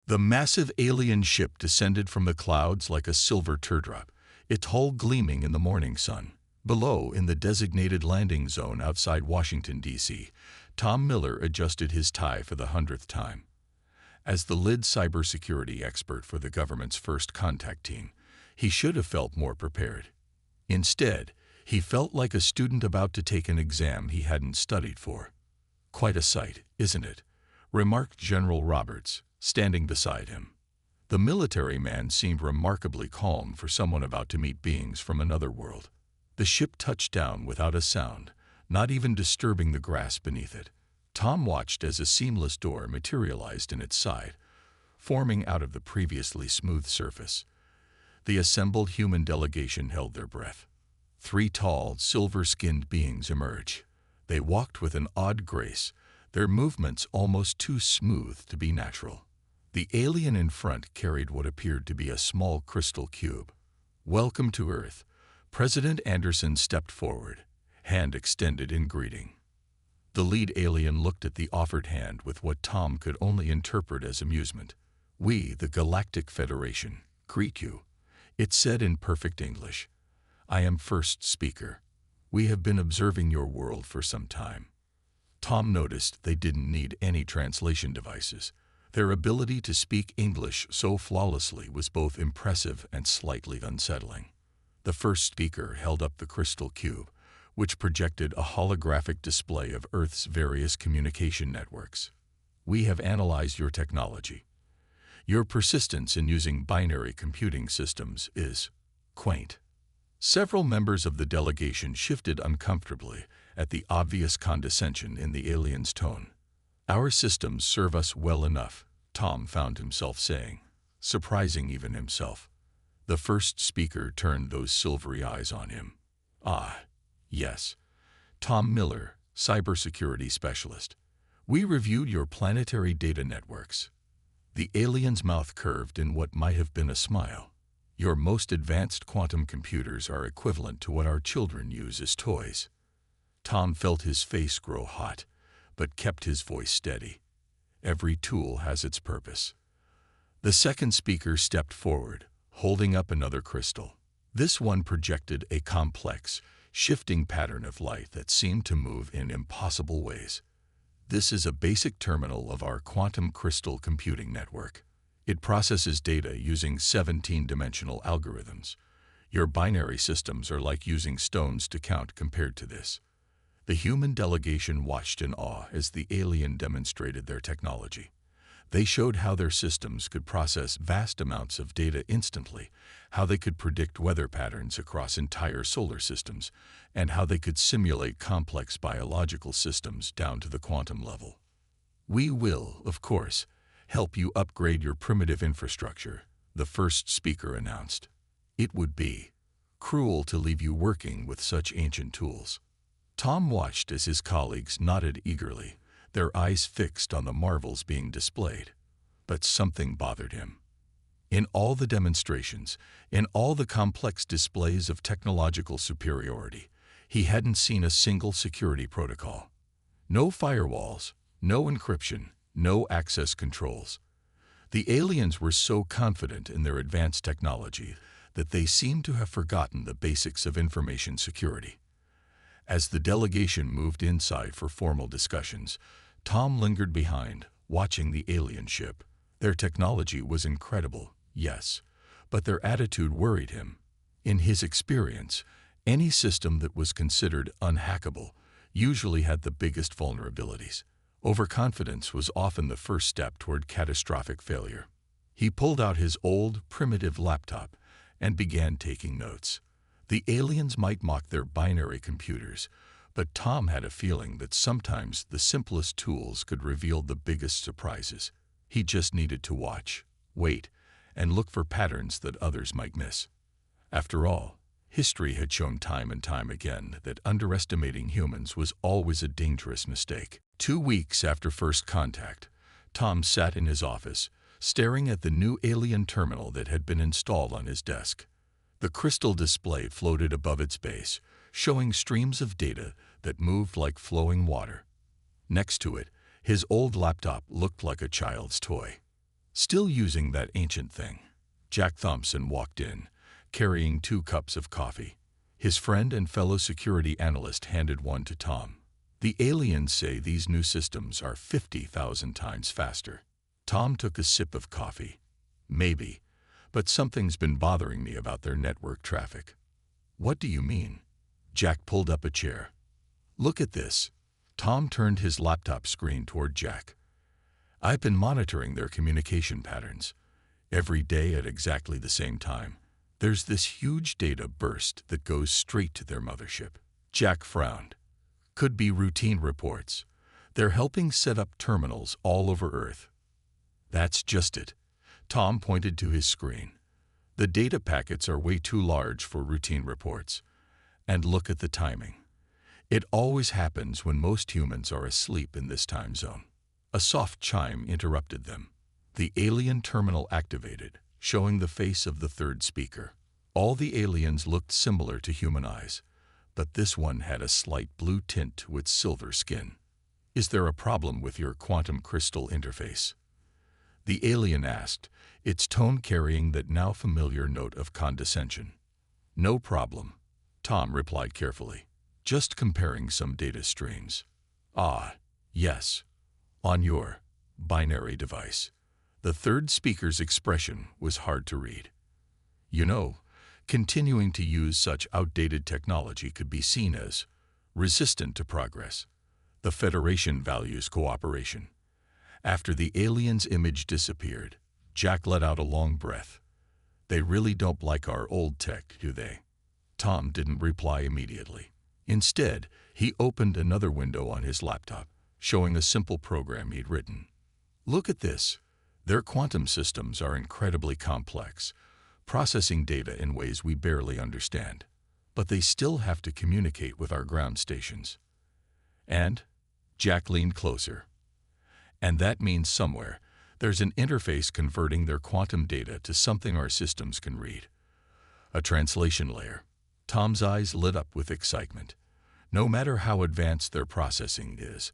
The massive alien ship descended from the clouds like a silver teardrop, its hull gleaming in the morning sun. Below, in the designated landing zone outside Washington, D.C., Tom Miller adjusted his tie for the 100th time. As the lead cybersecurity expert for the government's first contact team, he should have felt more prepared. Instead, he felt like a student about to take an exam he hadn't studied for. "Quite a sight, isn't it?" remarked General Roberts, standing beside him. The military man seemed remarkably calm for someone about to meet beings from another world. The ship touched down without a sound, not even disturbing the grass beneath it. Tom watched as a seamless door materialized in its side, forming out of the previously smooth surface. The assembled human delegation held their breath. 3 tall, silver-skinned beings emerged. They walked with an odd grace, their movements almost too smooth to be natural. The alien in front carried what appeared to be a small crystal cube. "Welcome to Earth." President Anderson stepped forward, hand extended in greeting. The lead alien looked at the offered hand with what Tom could only interpret as amusement. "We, the Galactic Federation, greet you," it said in perfect English. "I am first speaker. We have been observing your world for some time." Tom noticed they didn't need any translation devices. Their ability to speak English so flawlessly was both impressive and slightly unsettling. The first speaker held up the crystal cube, which projected a holographic display of Earth's various communication networks. "We have analyzed your technology. Your persistence in using binary computing systems is quaint." Several members of the delegation shifted uncomfortably at the obvious condescension in the alien's tone. "Our systems serve us well enough," Tom found himself saying, surprising even himself. The first speaker turned those silvery eyes on him. "Ah, yes. Tom Miller, cybersecurity specialist. We reviewed your planetary data networks." The alien's mouth curved in what might have been a smile. "Your most advanced quantum computers are equivalent to what our children use as toys." Tom felt his face grow hot, but kept his voice steady. "Every tool has its purpose." The second speaker stepped forward, holding up another crystal. This one projected a complex, shifting pattern of light that seemed to move in impossible ways. "This is a basic terminal of our quantum crystal computing network. It processes data using 17-dimensional algorithms. Your binary systems are like using stones to count compared to this." The human delegation watched in awe as the alien demonstrated their technology. They showed how their systems could process vast amounts of data instantly, how they could predict weather patterns across entire solar systems, and how they could simulate complex biological systems down to the quantum level. "We will, of course, help you upgrade your primitive infrastructure," the first speaker announced. "It would be cruel to leave you working with such ancient tools." Tom watched as his colleagues nodded eagerly, their eyes fixed on the marvels being displayed. But something bothered him. In all the demonstrations, in all the complex displays of technological superiority, he hadn't seen a single security protocol. No firewalls, no encryption, no access controls. The aliens were so confident in their advanced technology that they seemed to have forgotten the basics of information security. As the delegation moved inside for formal discussions, Tom lingered behind, watching the alien ship. Their technology was incredible, yes, but their attitude worried him. In his experience, any system that was considered unhackable usually had the biggest vulnerabilities. Overconfidence was often the first step toward catastrophic failure. He pulled out his old, primitive laptop and began taking notes. The aliens might mock their binary computers, but Tom had a feeling that sometimes the simplest tools could reveal the biggest surprises. He just needed to watch, wait, and look for patterns that others might miss. After all, history had shown time and time again that underestimating humans was always a dangerous mistake. 2 weeks after first contact, Tom sat in his office, staring at the new alien terminal that had been installed on his desk. The crystal display floated above its base, showing streams of data that moved like flowing water. Next to it, his old laptop looked like a child's toy. Still using that ancient thing. Jack Thompson walked in, carrying 2 cups of coffee. His friend and fellow security analyst handed one to Tom. The aliens say these new systems are 50,000 times faster. Tom took a sip of coffee. Maybe, but something's been bothering me about their network traffic. What do you mean? Jack pulled up a chair. Look at this. Tom turned his laptop screen toward Jack. I've been monitoring their communication patterns. Every day at exactly the same time, there's this huge data burst that goes straight to their mothership. Jack frowned. Could be routine reports. They're helping set up terminals all over Earth. That's just it. Tom pointed to his screen. The data packets are way too large for routine reports. And look at the timing. It always happens when most humans are asleep in this time zone. A soft chime interrupted them. The alien terminal activated, showing the face of the third speaker. All the aliens looked similar to human eyes, but this one had a slight blue tint with silver skin. Is there a problem with your quantum crystal interface? The alien asked, its tone carrying that now familiar note of condescension. No problem, Tom replied carefully. Just comparing some data streams. Ah, yes. On your binary device. The third speaker's expression was hard to read. You know, continuing to use such outdated technology could be seen as resistant to progress. The Federation values cooperation. After the alien's image disappeared, Jack let out a long breath. They really don't like our old tech, do they? Tom didn't reply immediately. Instead, he opened another window on his laptop, showing a simple program he'd written. Look at this. Their quantum systems are incredibly complex, processing data in ways we barely understand. But they still have to communicate with our ground stations. And? Jack leaned closer. And that means somewhere, there's an interface converting their quantum data to something our systems can read. A translation layer. Tom's eyes lit up with excitement. No matter how advanced their processing is,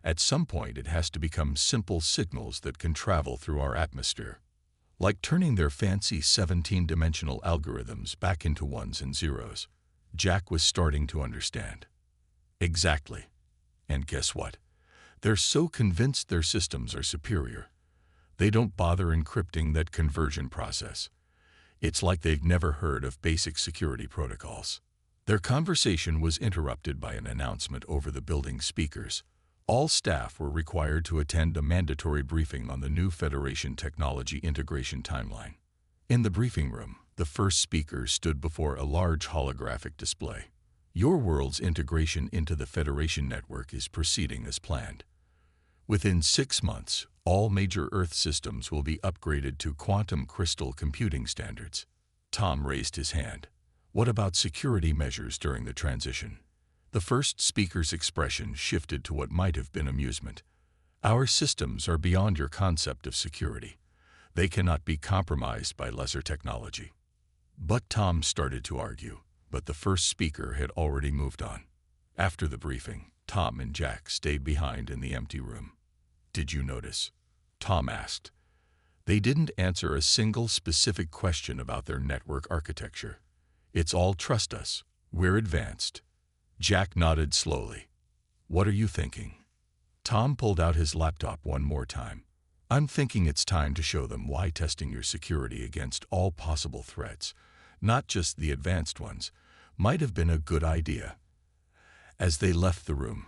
at some point it has to become simple signals that can travel through our atmosphere. Like turning their fancy 17-dimensional algorithms back into ones and zeros. Jack was starting to understand. Exactly. And guess what? They're so convinced their systems are superior. They don't bother encrypting that conversion process. It's like they've never heard of basic security protocols. Their conversation was interrupted by an announcement over the building's speakers. All staff were required to attend a mandatory briefing on the new Federation technology integration timeline. In the briefing room, the first speaker stood before a large holographic display. Your world's integration into the Federation network is proceeding as planned. Within 6 months, all major Earth systems will be upgraded to quantum crystal computing standards. Tom raised his hand. What about security measures during the transition? The first speaker's expression shifted to what might have been amusement. Our systems are beyond your concept of security. They cannot be compromised by lesser technology. But Tom started to argue, but the first speaker had already moved on. After the briefing, Tom and Jack stayed behind in the empty room. Did you notice? Tom asked. They didn't answer a single specific question about their network architecture. It's all trust us. We're advanced. Jack nodded slowly. What are you thinking? Tom pulled out his laptop one more time. I'm thinking it's time to show them why testing your security against all possible threats, not just the advanced ones, might have been a good idea. As they left the room,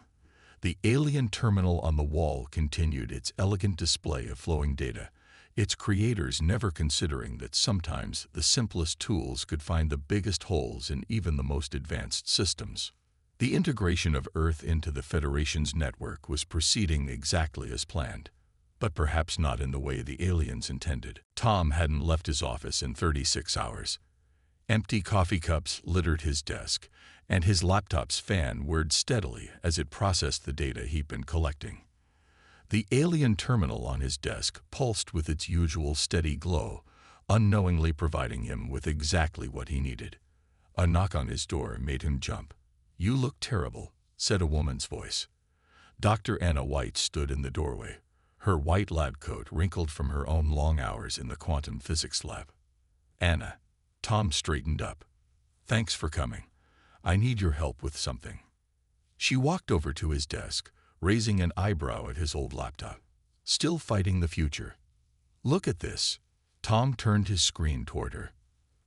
the alien terminal on the wall continued its elegant display of flowing data, its creators never considering that sometimes the simplest tools could find the biggest holes in even the most advanced systems. The integration of Earth into the Federation's network was proceeding exactly as planned, but perhaps not in the way the aliens intended. Tom hadn't left his office in 36 hours. Empty coffee cups littered his desk, and his laptop's fan whirred steadily as it processed the data he'd been collecting. The alien terminal on his desk pulsed with its usual steady glow, unknowingly providing him with exactly what he needed. A knock on his door made him jump. You look terrible, said a woman's voice. Dr. Anna White stood in the doorway, her white lab coat wrinkled from her own long hours in the quantum physics lab. "Anna." Tom straightened up. "Thanks for coming. I need your help with something." She walked over to his desk, raising an eyebrow at his old laptop. "Still fighting the future?" "Look at this." Tom turned his screen toward her.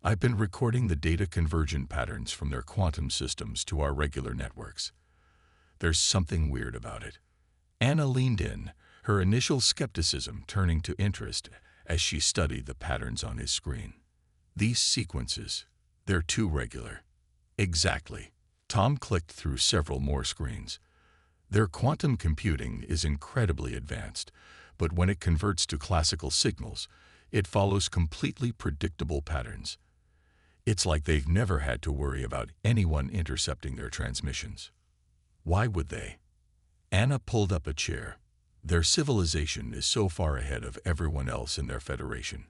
"I've been recording the data conversion patterns from their quantum systems to our regular networks. There's something weird about it." Anna leaned in, her initial skepticism turning to interest as she studied the patterns on his screen. "These sequences, they're too regular." "Exactly." Tom clicked through several more screens. "Their quantum computing is incredibly advanced, but when it converts to classical signals, it follows completely predictable patterns. It's like they've never had to worry about anyone intercepting their transmissions." "Why would they?" Anna pulled up a chair. "Their civilization is so far ahead of everyone else in their federation.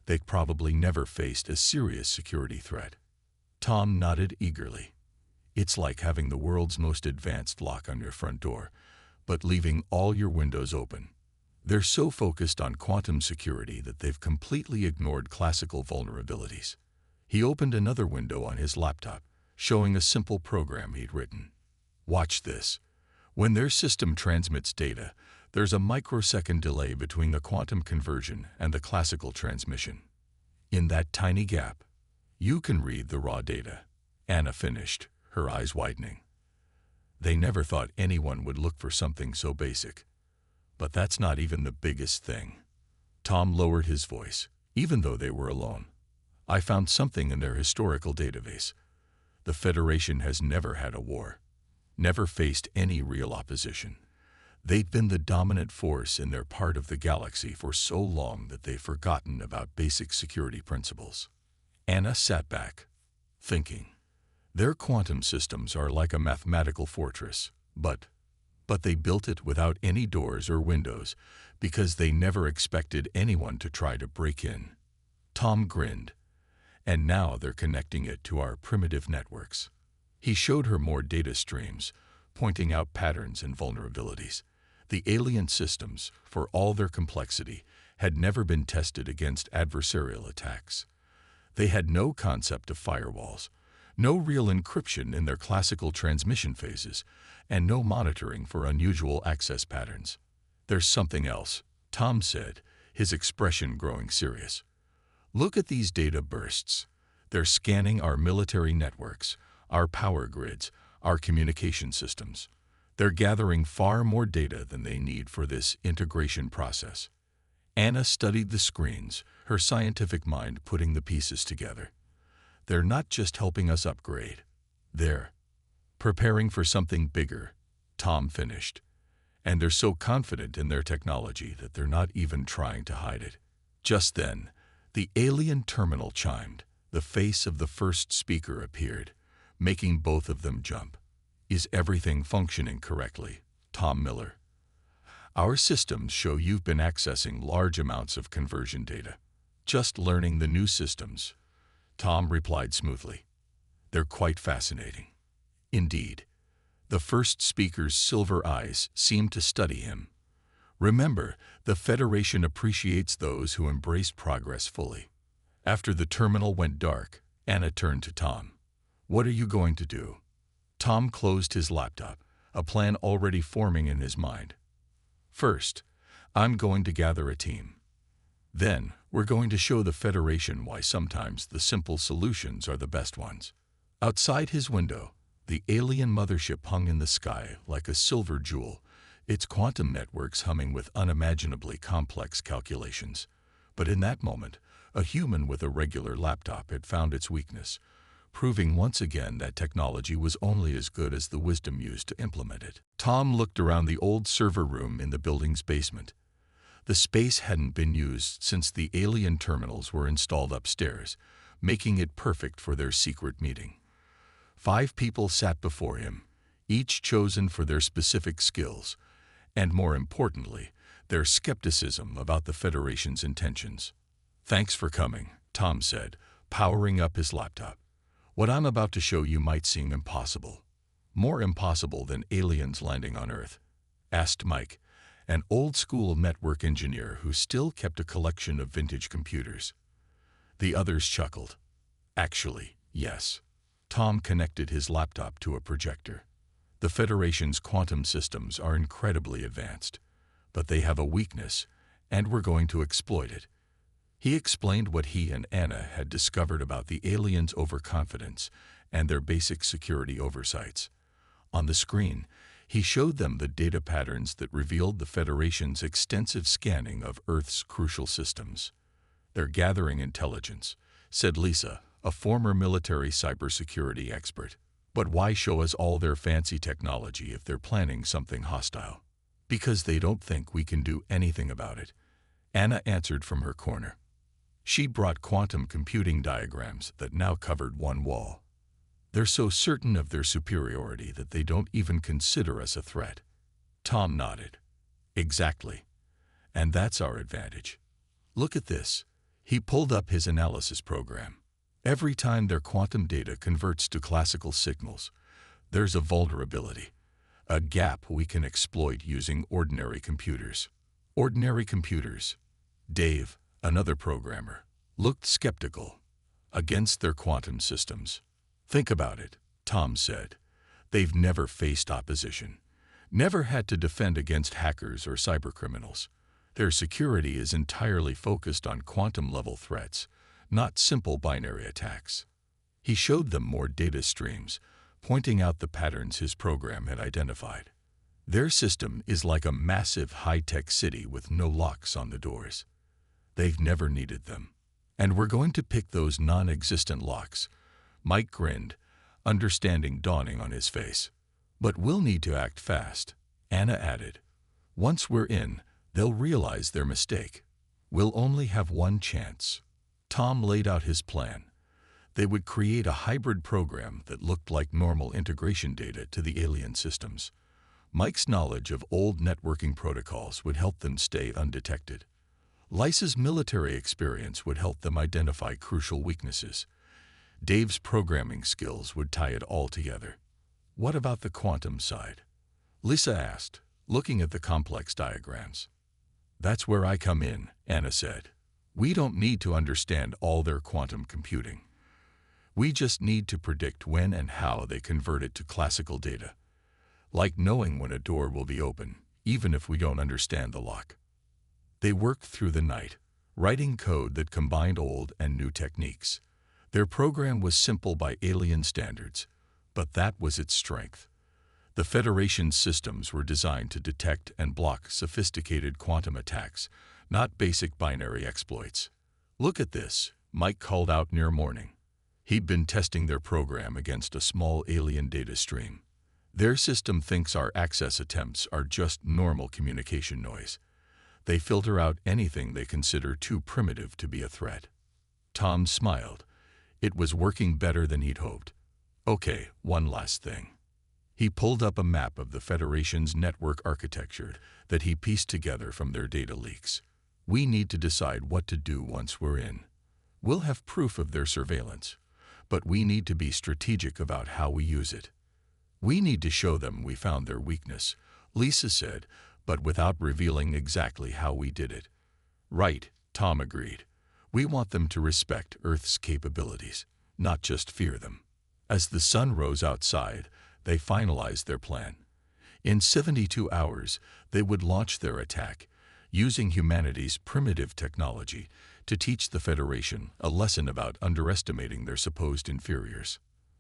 They've probably never faced a serious security threat." Tom nodded eagerly. "It's like having the world's most advanced lock on your front door, but leaving all your windows open. They're so focused on quantum security that they've completely ignored classical vulnerabilities." He opened another window on his laptop, showing a simple program he'd written. "Watch this. When their system transmits data, there's a microsecond delay between the quantum conversion and the classical transmission. In that tiny gap, you can read the raw data." Anna finished, her eyes widening. "They never thought anyone would look for something so basic. But that's not even the biggest thing." Tom lowered his voice, even though they were alone. "I found something in their historical database. The Federation has never had a war, never faced any real opposition. They've been the dominant force in their part of the galaxy for so long that they've forgotten about basic security principles." Anna sat back, thinking. Their quantum systems are like a mathematical fortress, but they built it without any doors or windows because they never expected anyone to try to break in. Tom grinned. "And now they're connecting it to our primitive networks." He showed her more data streams, pointing out patterns and vulnerabilities. The alien systems, for all their complexity, had never been tested against adversarial attacks. They had no concept of firewalls, no real encryption in their classical transmission phases, and no monitoring for unusual access patterns. "There's something else," Tom said, his expression growing serious. "Look at these data bursts. They're scanning our military networks, our power grids, our communication systems. They're gathering far more data than they need for this integration process." Anna studied the screens, her scientific mind putting the pieces together. "They're not just helping us upgrade. They're preparing for something bigger," Tom finished. "And they're so confident in their technology that they're not even trying to hide it." Just then, the alien terminal chimed. The face of the first speaker appeared, making both of them jump. "Is everything functioning correctly, Tom Miller?" "Our systems show you've been accessing large amounts of conversion data." "Just learning the new systems," Tom replied smoothly. "They're quite fascinating." Indeed, the first speaker's silver eyes seemed to study him. "Remember, the Federation appreciates those who embrace progress fully." After the terminal went dark, Anna turned to Tom. "What are you going to do?" Tom closed his laptop, a plan already forming in his mind. "First, I'm going to gather a team. Then, we're going to show the Federation why sometimes the simple solutions are the best ones." Outside his window, the alien mothership hung in the sky like a silver jewel, its quantum networks humming with unimaginably complex calculations. But in that moment, a human with a regular laptop had found its weakness, proving once again that technology was only as good as the wisdom used to implement it. Tom looked around the old server room in the building's basement. The space hadn't been used since the alien terminals were installed upstairs, making it perfect for their secret meeting. 5 people sat before him, each chosen for their specific skills, and more importantly, their skepticism about the Federation's intentions. "Thanks for coming," Tom said, powering up his laptop. "What I'm about to show you might seem impossible. More impossible than aliens landing on Earth," asked Mike, an old-school network engineer who still kept a collection of vintage computers. The others chuckled. Actually, yes. Tom connected his laptop to a projector. The Federation's quantum systems are incredibly advanced, but they have a weakness, and we're going to exploit it. He explained what he and Anna had discovered about the aliens' overconfidence and their basic security oversights. On the screen, he showed them the data patterns that revealed the Federation's extensive scanning of Earth's crucial systems. "They're gathering intelligence," said Lisa, a former military cybersecurity expert. "But why show us all their fancy technology if they're planning something hostile?" "Because they don't think we can do anything about it," Anna answered from her corner. She brought quantum computing diagrams that now covered one wall. "They're so certain of their superiority that they don't even consider us a threat." Tom nodded. "Exactly. And that's our advantage. Look at this." He pulled up his analysis program. "Every time their quantum data converts to classical signals, there's a vulnerability, a gap we can exploit using ordinary computers." "Ordinary computers?" Dave, another programmer, looked skeptical. "Against their quantum systems. Think about it," Tom said. "They've never faced opposition, never had to defend against hackers or cybercriminals. Their security is entirely focused on quantum-level threats, not simple binary attacks." He showed them more data streams, pointing out the patterns his program had identified. "Their system is like a massive high-tech city with no locks on the doors. They've never needed them. And we're going to pick those non-existent locks." Mike grinned, understanding dawning on his face. "But we'll need to act fast," Anna added. "Once we're in, they'll realize their mistake. We'll only have one chance." Tom laid out his plan. They would create a hybrid program that looked like normal integration data to the alien systems. Mike's knowledge of old networking protocols would help them stay undetected. Lisa's military experience would help them identify crucial weaknesses. Dave's programming skills would tie it all together. "What about the quantum side?" Lisa asked, looking at the complex diagrams. "That's where I come in," Anna said. "We don't need to understand all their quantum computing. We just need to predict when and how they convert it to classical data. Like knowing when a door will be open, even if we don't understand the lock." They worked through the night, writing code that combined old and new techniques. Their program was simple by alien standards, but that was its strength. The Federation's systems were designed to detect and block sophisticated quantum attacks, not basic binary exploits. "Look at this," Mike called out near morning. He'd been testing their program against a small alien data stream. "Their system thinks our access attempts are just normal communication noise. They filter out anything they consider too primitive to be a threat." Tom smiled. It was working better than he'd hoped. "Okay, one last thing." He pulled up a map of the Federation's network architecture that he pieced together from their data leaks. "We need to decide what to do once we're in. We'll have proof of their surveillance, but we need to be strategic about how we use it. We need to show them we found their weakness," Lisa said, but without revealing exactly how we did it. "Right," Tom agreed. "We want them to respect Earth's capabilities, not just fear them." As the sun rose outside, they finalized their plan. In 72 hours, they would launch their attack, using humanity's primitive technology to teach the Federation a lesson about underestimating their supposed inferiors.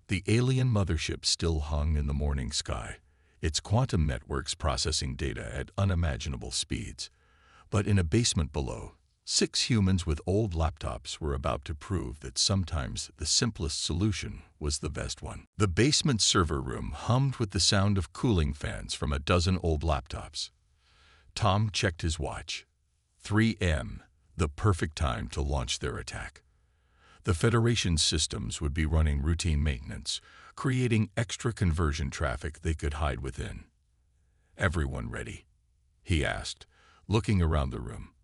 The alien mothership still hung in the morning sky, its quantum networks processing data at unimaginable speeds. But in a basement below, 6 humans with old laptops were about to prove that sometimes the simplest solution was the best one. The basement server room hummed with the sound of cooling fans from a dozen old laptops. Tom checked his watch. 3 a.m., the perfect time to launch their attack. The Federation's systems would be running routine maintenance, creating extra conversion traffic they could hide within. "Everyone ready?" he asked, looking around the room.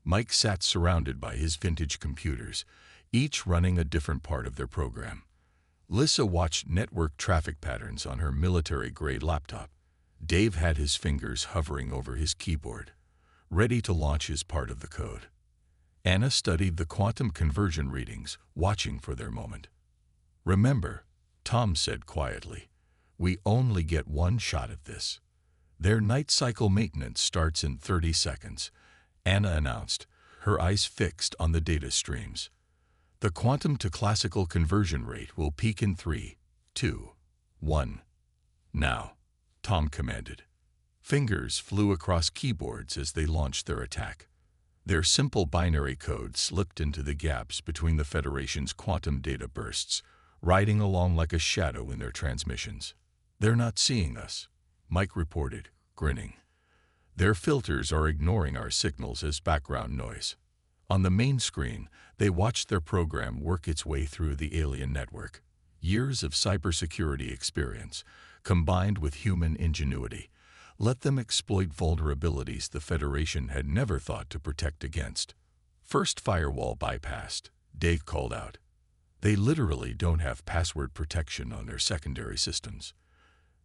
Mike sat surrounded by his vintage computers, each running a different part of their program. Lisa watched network traffic patterns on her military-grade laptop. Dave had his fingers hovering over his keyboard. ready to launch his part of the code. Anna studied the quantum conversion readings, watching for their moment. "Remember," Tom said quietly, "we only get one shot at this. Their night cycle maintenance starts in 30 seconds, Anna announced, her eyes fixed on the data streams. The quantum to classical conversion rate will peak in 3, 2, 1. Now, Tom commanded. Fingers flew across keyboards as they launched their attack. Their simple binary code slipped into the gaps between the Federation's quantum data bursts, riding along like a shadow in their transmissions. "They're not seeing us," Mike reported, grinning. "Their filters are ignoring our signals as background noise." On the main screen, they watched their program work its way through the alien network. Years of cybersecurity experience, combined with human ingenuity, let them exploit vulnerabilities the Federation had never thought to protect against. "First firewall bypassed," Dave called out. "They literally don't have password protection on their secondary systems.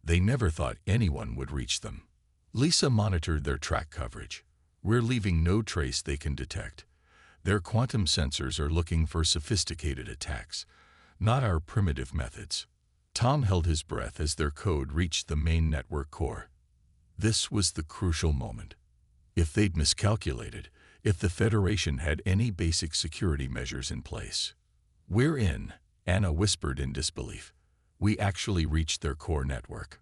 They never thought anyone would reach them." Lisa monitored their track coverage. "We're leaving no trace they can detect. Their quantum sensors are looking for sophisticated attacks, not our primitive methods." Tom held his breath as their code reached the main network core. This was the crucial moment. If they'd miscalculated, if the Federation had any basic security measures in place. "We're in," Anna whispered in disbelief. "We actually reached their core network."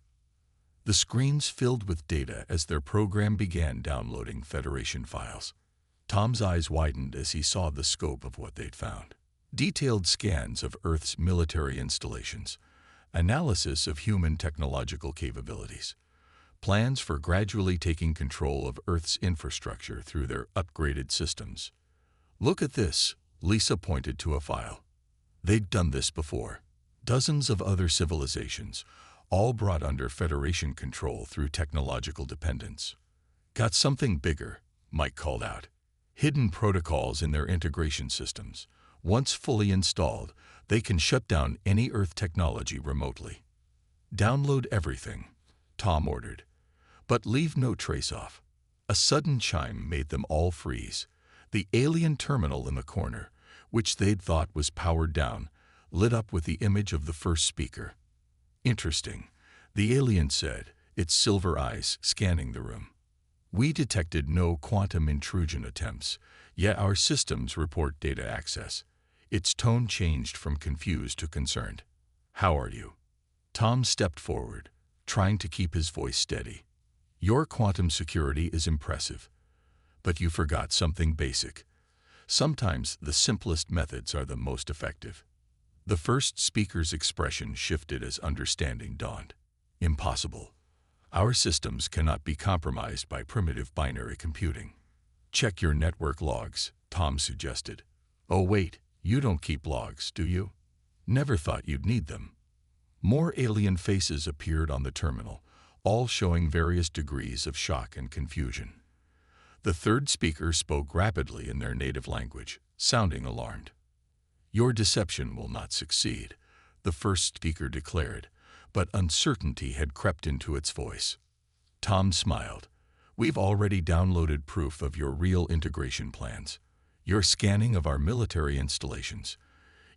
The screens filled with data as their program began downloading Federation files. Tom's eyes widened as he saw the scope of what they'd found. Detailed scans of Earth's military installations, analysis of human technological capabilities, plans for gradually taking control of Earth's infrastructure through their upgraded systems. "Look at this," Lisa pointed to a file. They'd done this before. Dozens of other civilizations, all brought under Federation control through technological dependence. "Got something bigger," Mike called out. "Hidden protocols in their integration systems. Once fully installed, they can shut down any Earth technology remotely." "Download everything," Tom ordered. "But leave no trace off." A sudden chime made them all freeze. The alien terminal in the corner, which they'd thought was powered down, lit up with the image of the first speaker. "Interesting," the alien said, its silver eyes scanning the room. "We detected no quantum intrusion attempts, yet our systems report data access." Its tone changed from confused to concerned. "How are you?" Tom stepped forward, trying to keep his voice steady. "Your quantum security is impressive, but you forgot something basic. Sometimes the simplest methods are the most effective." The first speaker's expression shifted as understanding dawned. "Impossible. Our systems cannot be compromised by primitive binary computing." "Check your network logs," Tom suggested. "Oh wait, you don't keep logs, do you?" "Never thought you'd need them." More alien faces appeared on the terminal, all showing various degrees of shock and confusion. The third speaker spoke rapidly in their native language, sounding alarmed. "Your deception will not succeed," the first speaker declared, but uncertainty had crept into its voice. Tom smiled. "We've already downloaded proof of your real integration plans, your scanning of our military installations,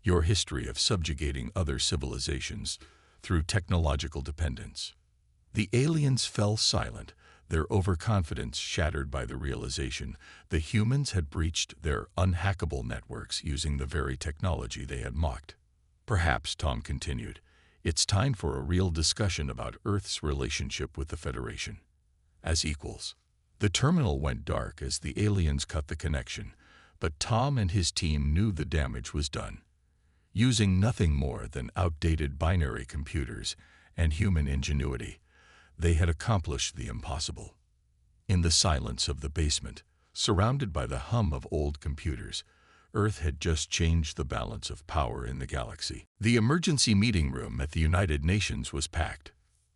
your history of subjugating other civilizations through technological dependence." The aliens fell silent, their overconfidence shattered by the realization the humans had breached their unhackable networks using the very technology they had mocked. "Perhaps," Tom continued, "it's time for a real discussion about Earth's relationship with the Federation. As equals." The terminal went dark as the aliens cut the connection, but Tom and his team knew the damage was done. Using nothing more than outdated binary computers and human ingenuity, they had accomplished the impossible. In the silence of the basement, surrounded by the hum of old computers, Earth had just changed the balance of power in the galaxy. The emergency meeting room at the United Nations was packed.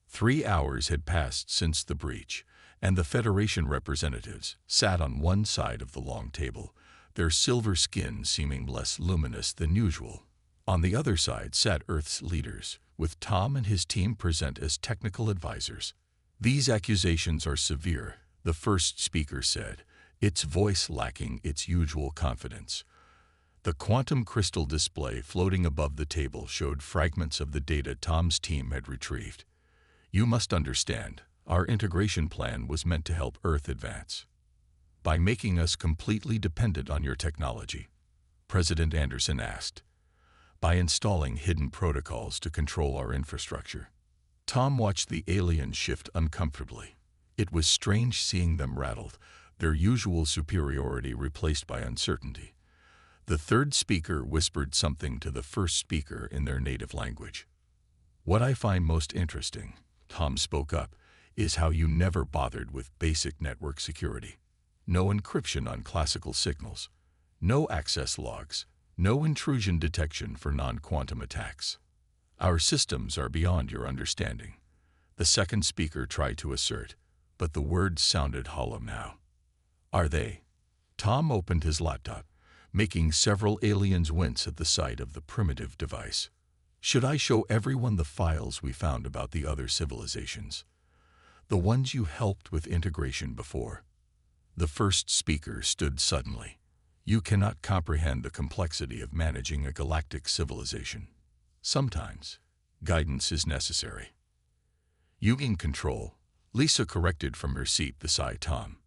3 hours had passed since the breach, and the Federation representatives sat on one side of the long table, their silver skin seeming less luminous than usual. On the other side sat Earth's leaders, with Tom and his team present as technical advisors. "These accusations are severe," the first speaker said, its voice lacking its usual confidence. The quantum crystal display floating above the table showed fragments of the data Tom's team had retrieved. "You must understand, our integration plan was meant to help Earth advance. By making us completely dependent on your technology," President Anderson asked. "By installing hidden protocols to control our infrastructure." Tom watched the aliens shift uncomfortably. It was strange seeing them rattled, their usual superiority replaced by uncertainty. The third speaker whispered something to the first speaker in their native language. "What I find most interesting," Tom spoke up, "is how you never bothered with basic network security. No encryption on classical signals, no access logs, no intrusion detection for non-quantum attacks. Our systems are beyond your understanding," the second speaker tried to assert, but the words sounded hollow now. "Are they?" Tom opened his laptop, making several aliens wince at the sight of the primitive device. "Should I show everyone the files we found about the other civilizations? The ones you helped with integration before?" The first speaker stood suddenly. "You cannot comprehend the complexity of managing a galactic civilization. Sometimes, guidance is necessary." "You in control," Lisa corrected from her seat beside Tom.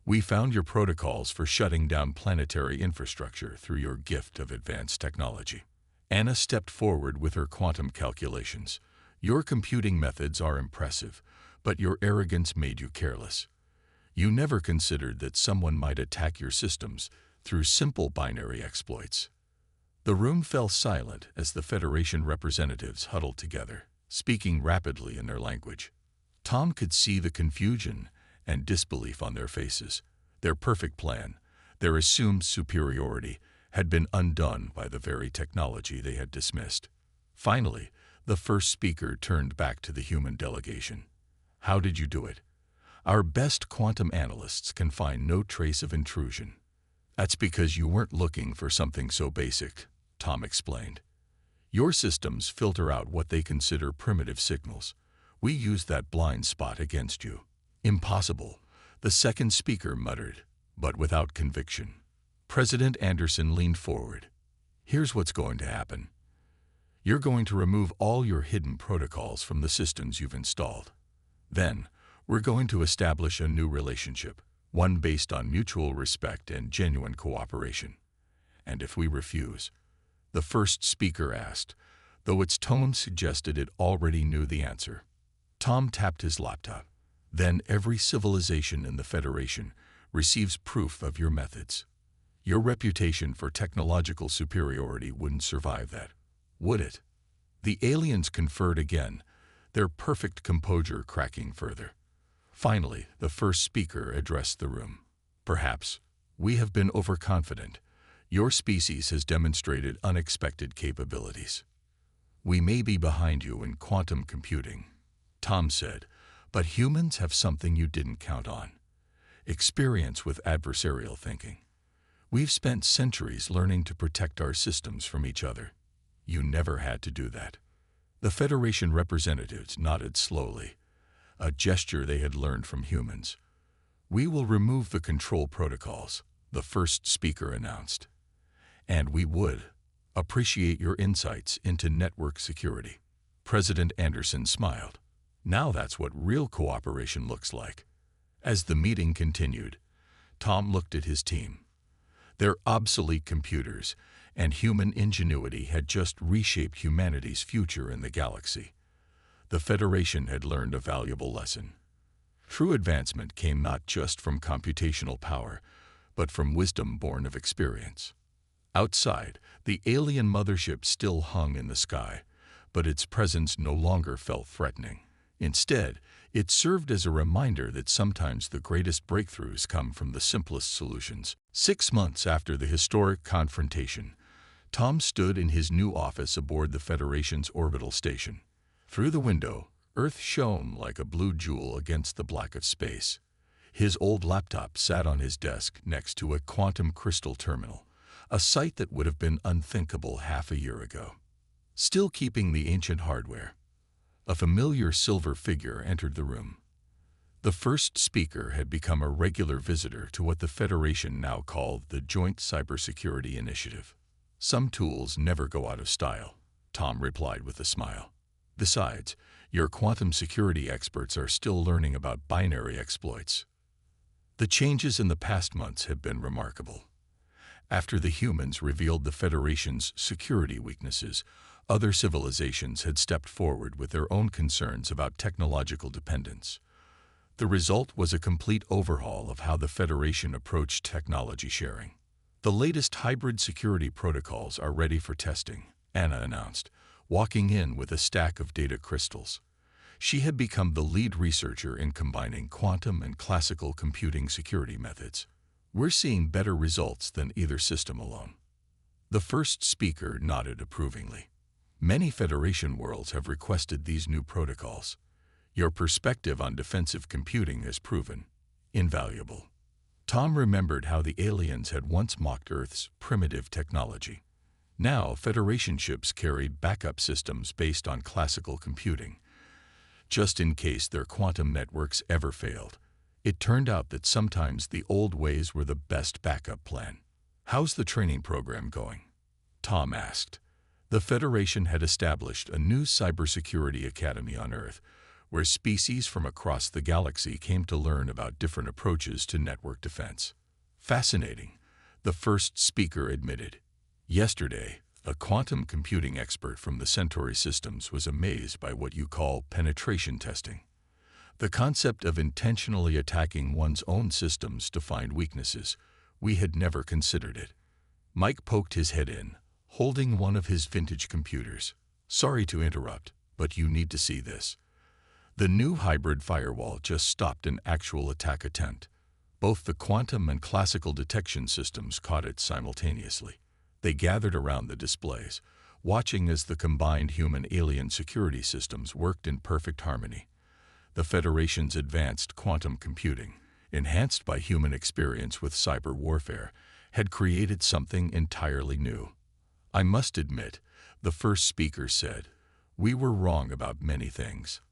"We found your protocols for shutting down planetary infrastructure through your gift of advanced technology." Anna stepped forward with her quantum calculations. "Your computing methods are impressive, but your arrogance made you careless. You never considered that someone might attack your systems through simple binary exploits." The room fell silent as the Federation representatives huddled together, speaking rapidly in their language. Tom could see the confusion and disbelief on their faces. Their perfect plan, their assumed superiority, had been undone by the very technology they had dismissed. Finally, the first speaker turned back to the human delegation. "How did you do it? Our best quantum analysts can find no trace of intrusion." "That's because you weren't looking for something so basic," Tom explained. "Your systems filter out what they consider primitive signals. We used that blind spot against you." "Impossible," the second speaker muttered, but without conviction. President Anderson leaned forward. "Here's what's going to happen. You're going to remove all your hidden protocols from the systems you've installed. Then, we're going to establish a new relationship, one based on mutual respect and genuine cooperation." "And if we refuse?" the first speaker asked, though its tone suggested it already knew the answer. Tom tapped his laptop. "Then every civilization in the Federation receives proof of your methods. Your reputation for technological superiority wouldn't survive that, would it?" The aliens conferred again, their perfect composure cracking further. Finally, the first speaker addressed the room. "Perhaps we have been overconfident. Your species has demonstrated unexpected capabilities. We may be behind you in quantum computing," Tom said, "but humans have something you didn't count on: experience with adversarial thinking. We've spent centuries learning to protect our systems from each other. You never had to do that." The Federation representatives nodded slowly, a gesture they had learned from humans. "We will remove the control protocols," the first speaker announced. "And we would appreciate your insights into network security." President Anderson smiled. "Now that's what real cooperation looks like." As the meeting continued, Tom looked at his team. Their obsolete computers and human ingenuity had just reshaped humanity's future in the galaxy. The Federation had learned a valuable lesson. True advancement came not just from computational power, but from wisdom born of experience. Outside, the alien mothership still hung in the sky, but its presence no longer felt threatening. Instead, it served as a reminder that sometimes the greatest breakthroughs come from the simplest solutions. 6 months after the historic confrontation, Tom stood in his new office aboard the Federation's orbital station. Through the window, Earth shone like a blue jewel against the black of space. His old laptop sat on his desk next to a quantum crystal terminal, a sight that would have been unthinkable half a year ago. Still keeping the ancient hardware, a familiar silver figure entered the room. The first speaker had become a regular visitor to what the Federation now called the Joint Cybersecurity Initiative. "Some tools never go out of style," Tom replied with a smile. "Besides, your quantum security experts are still learning about binary exploits." The changes in the past months have been remarkable. After the humans revealed the Federation's security weaknesses, other civilizations had stepped forward with their own concerns about technological dependence. The result was a complete overhaul of how the Federation approached technology sharing. "The latest hybrid security protocols are ready for testing," Anna announced, walking in with a stack of data crystals. She had become the lead researcher in combining quantum and classical computing security methods. "We're seeing better results than either system alone." The first speaker nodded approvingly. "Many Federation worlds have requested these new protocols. Your perspective on defensive computing has proven invaluable." Tom remembered how the aliens had once mocked Earth's primitive technology. Now, Federation ships carried backup systems based on classical computing, just in case their quantum networks ever failed. It turned out that sometimes the old ways were the best backup plan. "How's the training program going?" Tom asked. The Federation had established a new cybersecurity academy on Earth, where species from across the galaxy came to learn about different approaches to network defense. "Fascinating," the first speaker admitted. "Yesterday, a quantum computing expert from the Centauri systems was amazed by what you call penetration testing. The concept of intentionally attacking one's own systems to find weaknesses. We had never considered it." Mike poked his head in, holding one of his vintage computers. "Sorry to interrupt, but you need to see this." The new hybrid firewall just stopped an actual attack attempt. Both the quantum and classical detection systems caught it simultaneously. They gathered around the displays, watching as the combined human-alien security systems worked in perfect harmony. The Federation's advanced quantum computing, enhanced by human experience with cyber warfare, had created something entirely new. "I must admit," the first speaker said, "we were wrong about many things.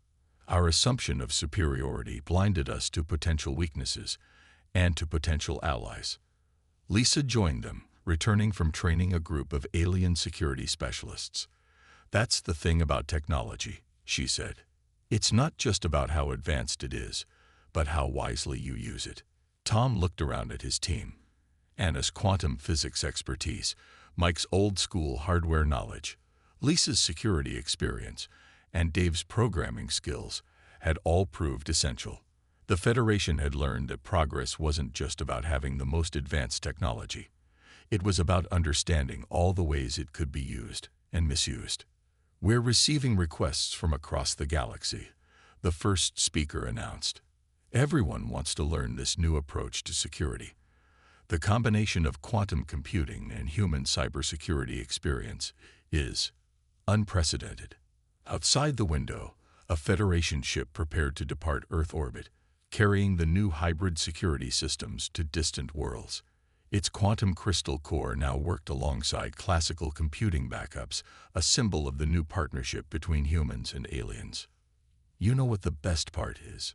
Our assumption of superiority blinded us to potential weaknesses and to potential allies." Lisa joined them, returning from training a group of alien security specialists. "That's the thing about technology," she said. "It's not just about how advanced it is, but how wisely you use it." Tom looked around at his team. Anna's quantum physics expertise, Mike's old-school hardware knowledge, Lisa's security experience, and Dave's programming skills had all proved essential. The Federation had learned that progress wasn't just about having the most advanced technology. It was about understanding all the ways it could be used and misused. "We're receiving requests from across the galaxy," the first speaker announced. "Everyone wants to learn this new approach to security. The combination of quantum computing and human cybersecurity experience is unprecedented." Outside the window, a Federation ship prepared to depart Earth orbit, carrying the new hybrid security systems to distant worlds. Its quantum crystal core now worked alongside classical computing backups, a symbol of the new partnership between humans and aliens. "You know what the best part is?"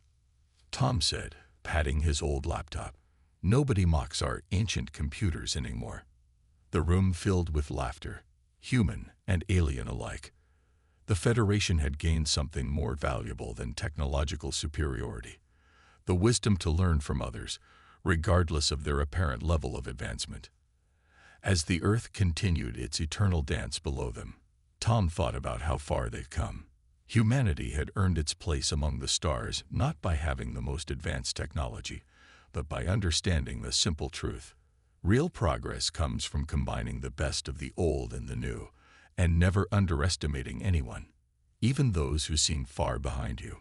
Tom said, patting his old laptop. "Nobody mocks our ancient computers anymore." The room filled with laughter, human and alien alike. The Federation had gained something more valuable than technological superiority: the wisdom to learn from others, regardless of their apparent level of advancement. As the Earth continued its eternal dance below them, Tom thought about how far they'd come. Humanity had earned its place among the stars not by having the most advanced technology, but by understanding the simple truth. Real progress comes from combining the best of the old and the new, and never underestimating anyone, even those who seem far behind you.